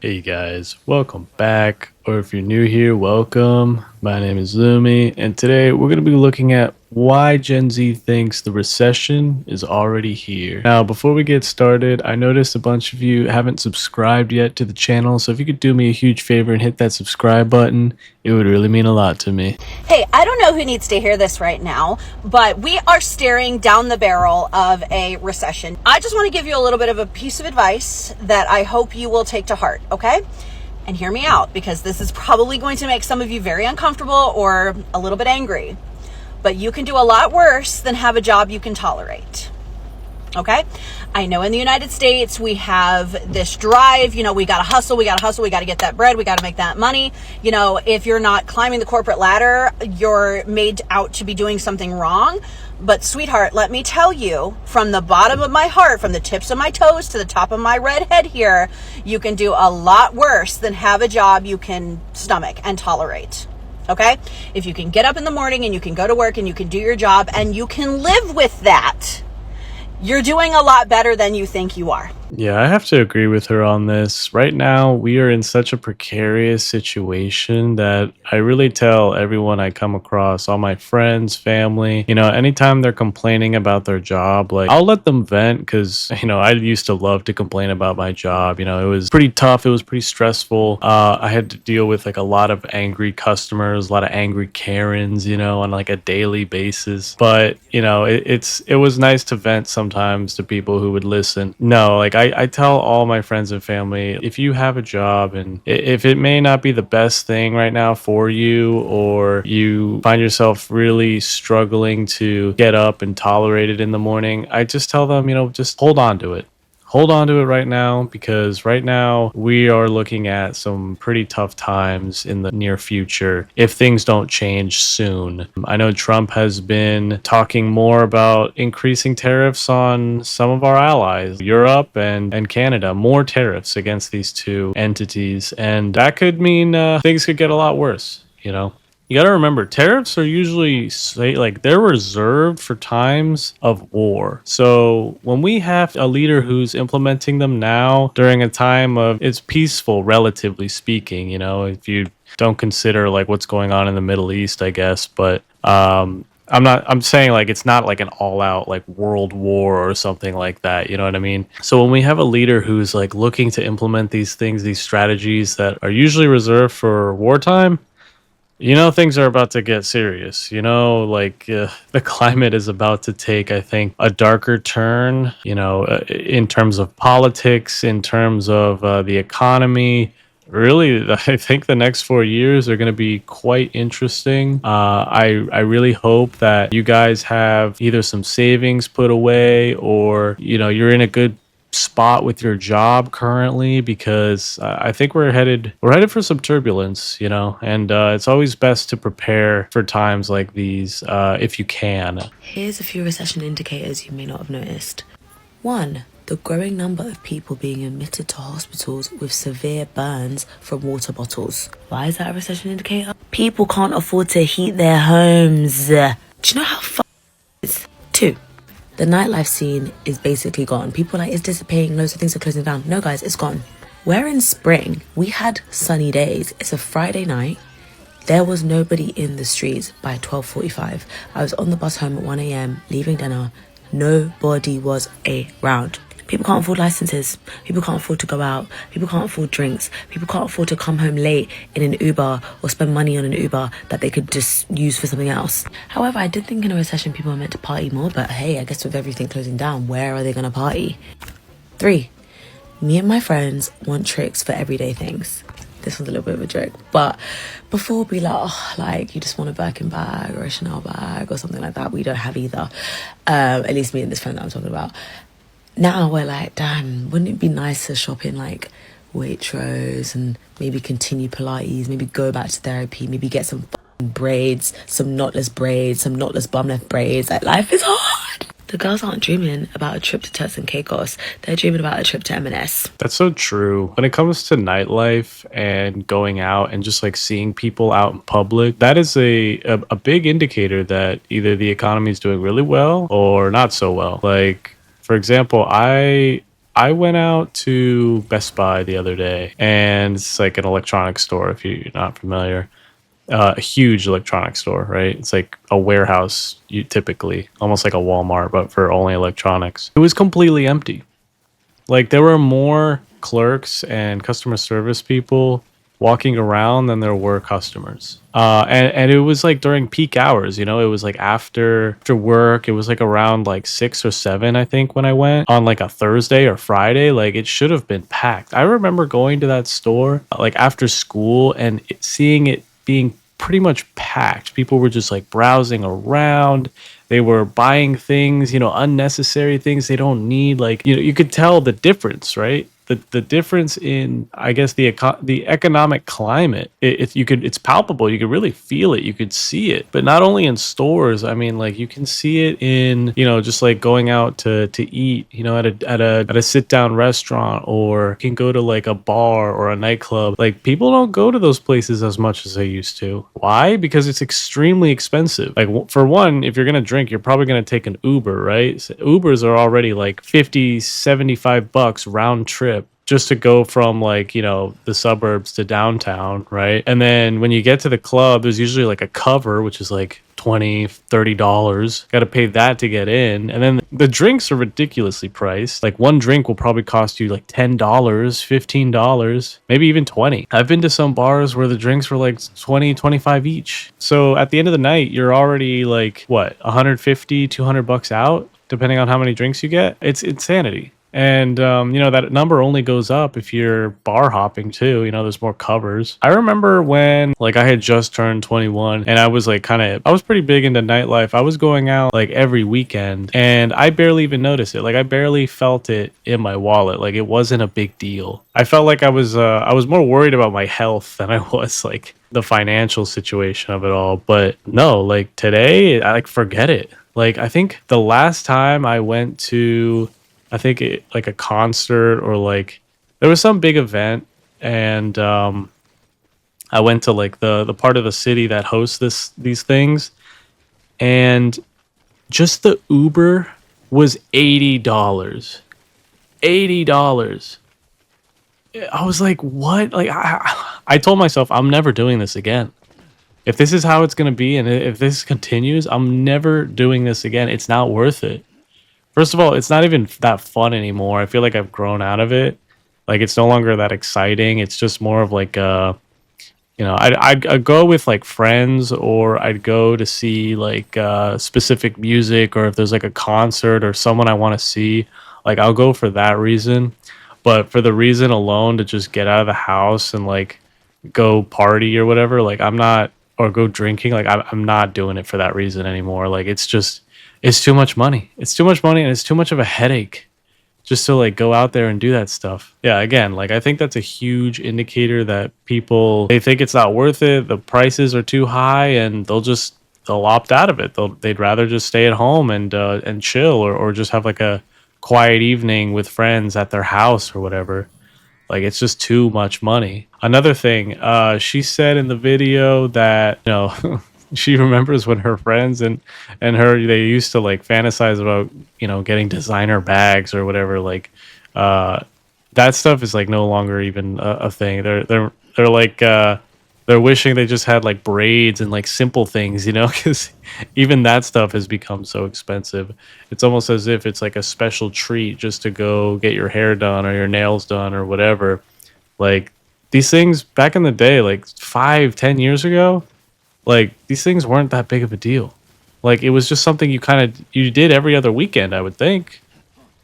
Hey guys, welcome back, or if you're new here, welcome. My name is Lumi, and today we're going to be looking at why Gen Z thinks the recession is already here. Now, before we get started, I noticed a bunch of you haven't subscribed yet to the channel, so if you could do me a huge favor and hit that subscribe button, it would really mean a lot to me. Hey, I don't know who needs to hear this right now, but we are staring down the barrel of a recession. I just want to give you a little bit of a piece of advice that I hope you will take to heart, okay? And hear me out, because this is probably going to make some of you very uncomfortable or a little bit angry. But you can do a lot worse than have a job you can tolerate. Okay. I know in the United States, we have this drive, we got to hustle, we got to get that bread, we got to make that money. If you're not climbing the corporate ladder, you're made out to be doing something wrong. But sweetheart, let me tell you, from the bottom of my heart, from the tips of my toes to the top of my red head here, you can do a lot worse than have a job you can stomach and tolerate. Okay. If you can get up in the morning and you can go to work and you can do your job and you can live with that, you're doing a lot better than you think you are. Yeah, I have to agree with her on this. Right now, we are in such a precarious situation that I really tell everyone I come across, all my friends, family, anytime they're complaining about their job, like I'll let them vent because, I used to love to complain about my job. It was pretty tough. It was pretty stressful. I had to deal with like a lot of angry customers, a lot of angry Karens, on like a daily basis. But, it was nice to vent sometimes to people who would listen. No, like I tell all my friends and family, if you have a job and if it may not be the best thing right now for you, or you find yourself really struggling to get up and tolerate it in the morning, I just tell them, just hold on to it. Hold on to it right now, because right now we are looking at some pretty tough times in the near future if things don't change soon. I know Trump has been talking more about increasing tariffs on some of our allies, Europe and Canada, more tariffs against these two entities. And that could mean things could get a lot worse, You got to remember, tariffs are usually they're reserved for times of war. So when we have a leader who's implementing them now during a time of it's peaceful, relatively speaking, if you don't consider like what's going on in the Middle East, I guess, but I'm saying like it's not like an all out like world war or something like that. You know what I mean? So when we have a leader who's like looking to implement these things, these strategies that are usually reserved for wartime, things are about to get serious. The climate is about to take, I think, a darker turn, in terms of politics, in terms of the economy. Really, I think the next 4 years are going to be quite interesting. I really hope that you guys have either some savings put away, or, you're in a good spot with your job currently, because I think we're headed for some turbulence, and it's always best to prepare for times like these if you can. Here's a few recession indicators you may not have noticed. 1. The growing number of people being admitted to hospitals with severe burns from water bottles. Why is that a recession indicator? People can't afford to heat their homes. Do you know how it is? 2. The nightlife scene is basically gone. People are like, it's dissipating, loads of things are closing down. No, guys, it's gone. We're in spring. We had sunny days. It's a Friday night. There was nobody in the streets by 12:45. I was on the bus home at 1 a.m, leaving dinner. Nobody was around. People can't afford licenses. People can't afford to go out. People can't afford drinks. People can't afford to come home late in an Uber or spend money on an Uber that they could just use for something else. However, I did think in a recession people are meant to party more, but hey, I guess with everything closing down, where are they going to party? 3. Me and my friends want tricks for everyday things. This one's a little bit of a joke, but before we you just want a Birkin bag or a Chanel bag or something like that. We don't have either. At least me and this friend that I'm talking about. Now we're like, damn, wouldn't it be nice to shop in like Waitrose and maybe continue Pilates, maybe go back to therapy, maybe get some braids, some knotless bum left braids. Like, life is hard. The girls aren't dreaming about a trip to Turks and Caicos. They're dreaming about a trip to M&S. That's so true. When it comes to nightlife and going out and just like seeing people out in public, that is a big indicator that either the economy is doing really well or not so well. Like, for example, I I went out to Best Buy the other day, and it's like an electronics store if you're not familiar. A huge electronics store, right? It's like a warehouse, you typically almost like a Walmart, but for only electronics. It was completely empty. Like there were more clerks and customer service people walking around than there were customers. And it was like during peak hours, you know, it was like after work. It was like around like 6 or 7, I think, when I went on like a Thursday or Friday. Like it should have been packed. I remember going to that store like after school and seeing it being pretty much packed. People were just like browsing around. They were buying things, you know, unnecessary things they don't need. Like, you know, you could tell the difference, right? The difference in, I guess, the economic climate. It's palpable. You could really feel it. You could see it. But not only in stores. I mean, like you can see it in, you know, just like going out to eat, you know, at a sit down restaurant, or you can go to like a bar or a nightclub. Like people don't go to those places as much as they used to. Why? Because it's extremely expensive. Like for one, if you're gonna drink, you're probably gonna take an Uber, right? So Ubers are already like 50, $75 round trip just to go from like, you know, the suburbs to downtown, right? And then when you get to the club, there's usually like a cover, which is like 20, $30. Got to pay that to get in. And then the drinks are ridiculously priced. Like one drink will probably cost you like $10, $15, maybe even 20. I've been to some bars where the drinks were like 20, 25 each. So at the end of the night, you're already like what, 150, $200 out, depending on how many drinks you get. It's insanity. And, you know, that number only goes up if you're bar hopping too. You know, there's more covers. I remember when, like, I had just turned 21 and I was like I was pretty big into nightlife. I was going out like every weekend and I barely even noticed it. Like, I barely felt it in my wallet. Like, it wasn't a big deal. I felt like I was more worried about my health than I was like the financial situation of it all. But no, like today, I like forget it. Like, I think the last time I went to, like a concert or like there was some big event, and I went to like the part of the city that hosts these things, and just the Uber was $80. $80. I was like, what? Like I told myself I'm never doing this again. If this is how it's gonna be, and if this continues, I'm never doing this again. It's not worth it. First of all, it's not even that fun anymore. I feel like I've grown out of it. Like it's no longer that exciting. It's just more of like you know, I'd go with like friends, or I'd go to see like specific music, or if there's like a concert or someone I want to see, like I'll go for that reason. But for the reason alone to just get out of the house and like go party or whatever, like I'm not, or go drinking, like I'm not doing it for that reason anymore. Like it's just, it's too much money. It's too much money, and it's too much of a headache just to like go out there and do that stuff. Yeah, again, like I think that's a huge indicator that people, they think it's not worth it. The prices are too high, and they'll opt out of it. They'd rather just stay at home and chill, or just have like a quiet evening with friends at their house or whatever. Like it's just too much money. Another thing, she said in the video that, you know, she remembers when her friends and her, they used to like fantasize about, you know, getting designer bags or whatever. Like that stuff is like no longer even a thing. They're like they're wishing they just had like braids and like simple things, you know, because even that stuff has become so expensive. It's almost as if it's like a special treat just to go get your hair done or your nails done or whatever. Like these things back in the day, like 5, 10 years ago, like these things weren't that big of a deal. Like it was just something you did every other weekend, I would think.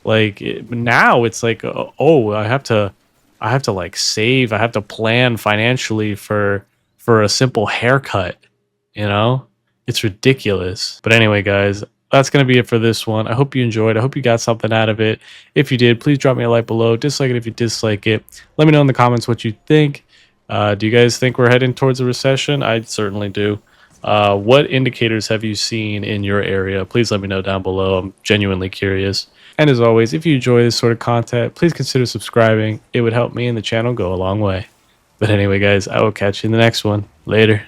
Like now it's like, oh, I have to like save, I have to plan financially for a simple haircut, you know? It's ridiculous. But anyway, guys, that's going to be it for this one. I hope you enjoyed. I hope you got something out of it. If you did, please drop me a like below. Dislike it if you dislike it. Let me know in the comments what you think. Do you guys think we're heading towards a recession? I certainly do. What indicators have you seen in your area? Please let me know down below. I'm genuinely curious. And as always, if you enjoy this sort of content, please consider subscribing. It would help me and the channel go a long way. But anyway, guys, I will catch you in the next one. Later.